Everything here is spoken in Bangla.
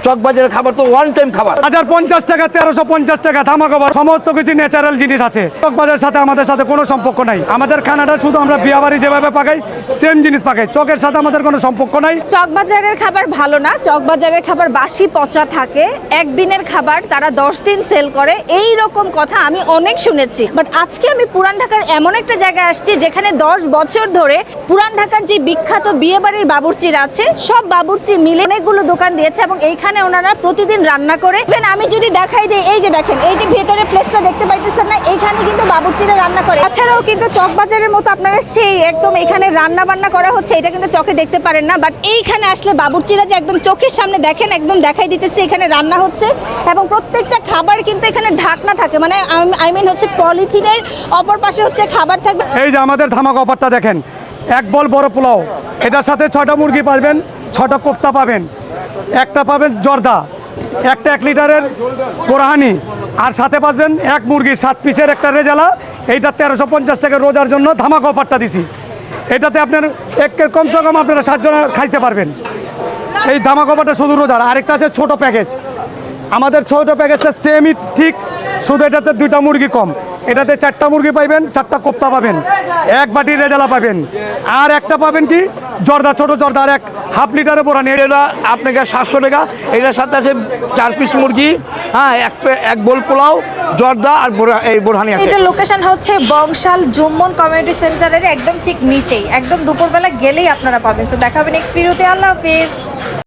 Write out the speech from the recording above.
চকবাজারের খাবার তো ওয়ান টাইম খাবার। 1050 টাকা 1350 টাকা ধামাকা অফার, সমস্ত কিছু ন্যাচারাল জিনিস আছে। চকবাজারের সাথে আমাদের সাথে কোনো সম্পর্ক নাই। আমাদের খানাটা শুধু আমরা বিয়াবাড়ি যেভাবে পাকাই সেম জিনিস পাকাই, চকের সাথে আমাদের কোনো সম্পর্ক নাই। চকবাজারের খাবার ভালো না, চকবাজারের খাবার বাসি পচা থাকে, একদিনের খাবার তারা 10 দিন সেল করে, এই রকম কথা আমি অনেক শুনেছি। বাট আজকে আমি পুরান ঢাকার এমন একটা জায়গায় আসছি যেখানে 10 বছর ধরে পুরান ঢাকার যে বিখ্যাত বিয়েবাড়ির বাবুর্চিরা আছে সব বাবুর্চি মিলে অনেকগুলো দোকান দিয়েছে এবং এইখানে ওনারা প্রতিদিন রান্না করে। আমি যদি দেখাই দিই, এই যে দেখেন, এই যে ভেতরে প্লেসটা দেখতে পাইতেছেন না, এইখানে কিন্তু বাবুর্চিরা রান্না করে। এছাড়াও কিন্তু চকবাজারের মতো আপনারা সেই একদম এখানে রান্না বান্না করা হচ্ছে, এটা কিন্তু চোখে দেখতে পারেন না, বাট এইখানে আসলে বাবুর্চিরা যে একদম চোখের সামনে দেখেন, একদম দেখাই দিতেছে এখানে রান্না হচ্ছে। এবং প্রত্যেকটা খাবার কিন্তু এখানে ঢাকনা থাকে, মানে আই মিন হচ্ছে পলিথিনের অপর পাশে হচ্ছে খাবার থাকবে। এই যে আমাদের ধামাকা অফারটা দেখেন, এক বল বড় পোলাও, এটার সাথে 6টা মুরগি পাবেন, 6টা কোপ্তা পাবেন, একটা পাবেন জর্দা, একটা 1 লিটারের কোরহানি, আর সাথে পাবেন এক মুরগি 7 পিসের একটা রেজালা। এইটা 1350 টাকা রোজার জন্য ধামাকা অফারটা দিছি। এটাতে আপনার কমসে কম আপনারা 7 জন খাইতে পারবেন। এই ধামাকা অফারটা শুধু রোজার। আরেকটা আছে ছোট প্যাকেজ, আমাদের ছোট প্যাকেজটা সেমই ঠিক, শুধু এটাতে 2টা মুরগি কম। এটাতে 4টা মুরগি পাইবেন, 4টা কোপ্তা পাবেন, এক বাটি রেজালা পাবেন, আর একটা পাবেন কি জর্দা, ছোট জর্দা, আর 1/2 লিটারের বোরানি। এটা আপনাকে 700 টাকা। এটার সাথে আছে 4 পিস মুরগি, হ্যাঁ, এক বোল পোলাও, জর্দা আর এই বোরহানি আছে। এটা লোকেশন হচ্ছে বংশাল জুম্মন কমিউনিটি সেন্টারের একদম ঠিক নিচেই, একদম দুপুরবেলা গেলেই আপনারা পাবেন। সো দেখা হবে নেক্সট ভিডিওতে। আল্লাহ হাফেজ।